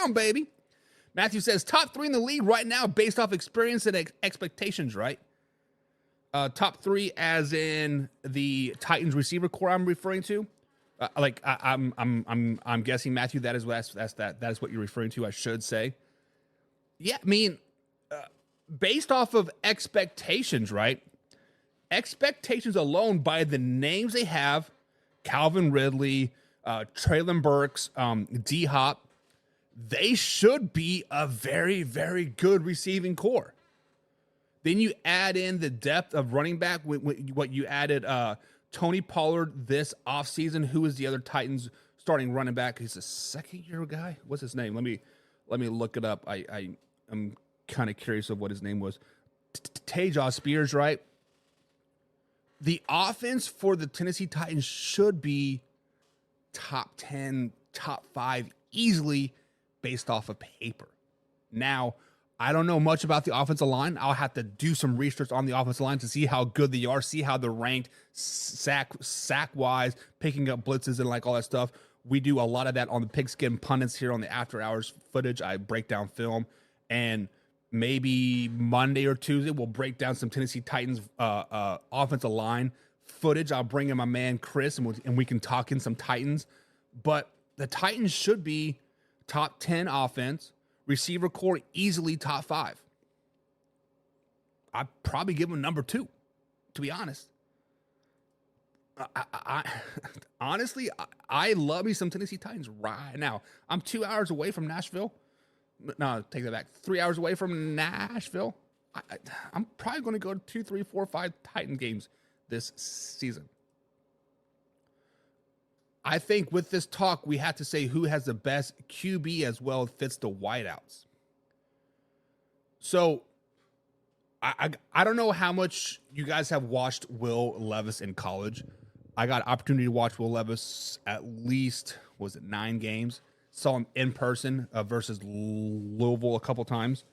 down, baby. Matthew says top 3 in the league right now based off experience and expectations, right? Top 3 as in the Titans receiver core I'm referring to. I'm guessing, Matthew, that is what you're referring to, I should say. Yeah, I mean, based off of expectations, right? Expectations alone by the names they have, Calvin Ridley, Treylon Burks, D-Hop, they should be a very, very good receiving core. Then you add in the depth of running back, what you added, Tony Pollard this offseason. Who is the other Titans starting running back? He's a second-year guy. What's his name? Let me look it up. I'm kind of curious of what his name was. Tajah Spears, right? The offense for the Tennessee Titans should be top 10, top 5 easily based off of paper. Now, I don't know much about the offensive line. I'll have to do some research on the offensive line to see how good they are, see how they're ranked sack-wise, picking up blitzes and like all that stuff. We do a lot of that on the Pigskin Pundits here on the After Hours footage. I break down film, and maybe Monday or Tuesday we'll break down some Tennessee Titans offensive line footage. I'll bring in my man Chris, and we can talk in some Titans. But the Titans should be top 10 offense. Receiver core easily top 5. I'd probably give him number 2, to be honest. Honestly, I love me some Tennessee Titans right now. I'm 2 hours away from Nashville. No, take that back. 3 hours away from Nashville. I'm probably going to go to 2, 3, 4, 5 Titan games this season. I think with this talk, we have to say who has the best QB as well fits the wideouts. So, I don't know how much you guys have watched Will Levis in college. I got an opportunity to watch Will Levis at least, 9 games. Saw him in person versus Louisville a couple times.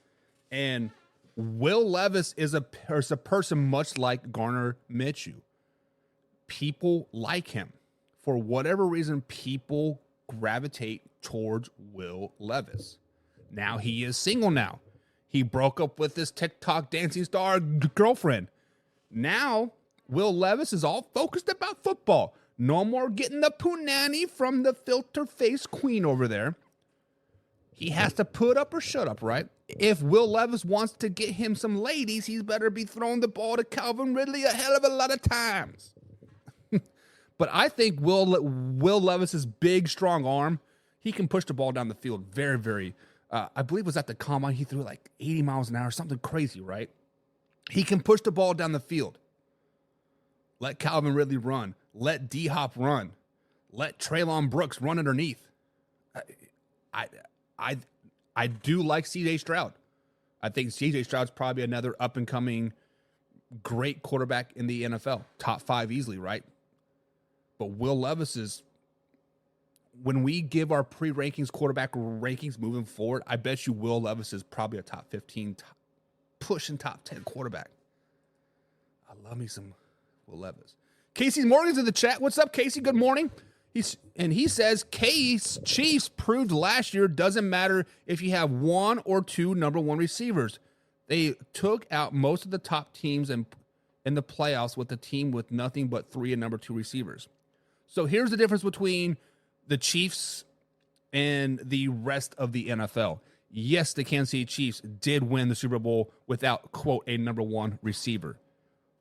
And Will Levis is a person much like Gardner Minshew. People like him. For whatever reason, people gravitate towards Will Levis. Now he is single now. He broke up with his TikTok dancing star girlfriend. Now, Will Levis is all focused about football. No more getting the punani from the filter face queen over there. He has to put up or shut up, right? If Will Levis wants to get him some ladies, he's better be throwing the ball to Calvin Ridley a hell of a lot of times. But I think Will Levis's big, strong arm, he can push the ball down the field very, very. I believe it was at the combine. He threw like 80 miles an hour, something crazy, right? He can push the ball down the field. Let Calvin Ridley run. Let D-Hop run. Let Treylon Brooks run underneath. I do like C.J. Stroud. I think C.J. Stroud's probably another up-and-coming great quarterback in the NFL. Top 5 easily, right? But Will Levis is, when we give our pre-rankings, quarterback rankings moving forward, I bet you Will Levis is probably a top 15, pushing top 10 quarterback. I love me some Will Levis. Casey Morgan's in the chat. What's up, Casey? Good morning. He says, Case Chiefs proved last year doesn't matter if you have 1 or 2 number 1 receivers. They took out most of the top teams in the playoffs with a team with nothing but 3 and number 2 receivers. So here's the difference between the Chiefs and the rest of the NFL. Yes, the Kansas City Chiefs did win the Super Bowl without, quote, a number 1 receiver.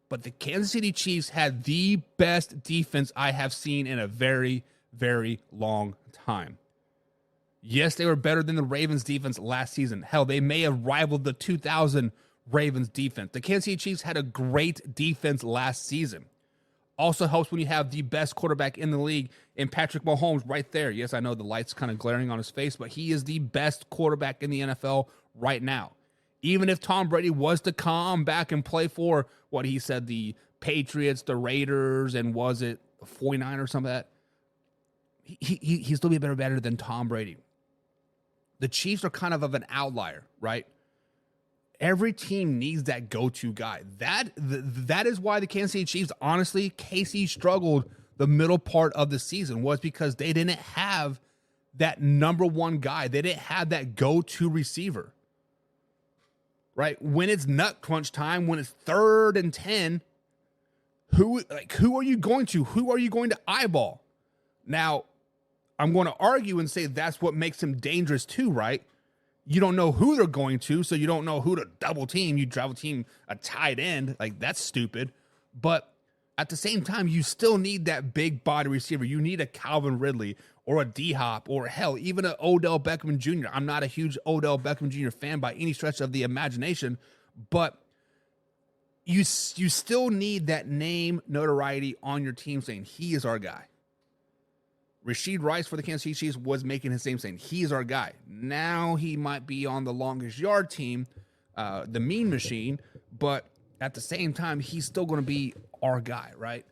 But the Kansas City Chiefs had the best defense I have seen in a very, very long time. Yes, they were better than the Ravens defense last season. Hell, they may have rivaled the 2000 Ravens defense. The Kansas City Chiefs had a great defense last season. Also helps when you have the best quarterback in the league in Patrick Mahomes right there. Yes, I know the light's kind of glaring on his face, but he is the best quarterback in the NFL right now. Even if Tom Brady was to come back and play for what he said, the Patriots, the Raiders, and was it 49 or something like that, he's still be better than Tom Brady. The Chiefs are kind of an outlier, right? Every team needs that go-to guy. That is why the Kansas City Chiefs, honestly, KC struggled the middle part of the season, was because they didn't have that number one guy. They didn't have that go-to receiver. Right? When it's nut crunch time, when it's 3rd and 10, who are you going to? Who are you going to eyeball? Now, I'm going to argue and say that's what makes him dangerous too, right? You don't know who they're going to, so you don't know who to double team. You double team a tight end. Like, that's stupid. But at the same time, you still need that big body receiver. You need a Calvin Ridley or a D-Hop or, hell, even an Odell Beckham Jr. I'm not a huge Odell Beckham Jr. fan by any stretch of the imagination, but you still need that name notoriety on your team saying, he is our guy. Rashid Rice for the Kansas City Chiefs was making his name saying, he's our guy. Now he might be on the longest yard team, the mean machine, but at the same time, he's still going to be our guy, right?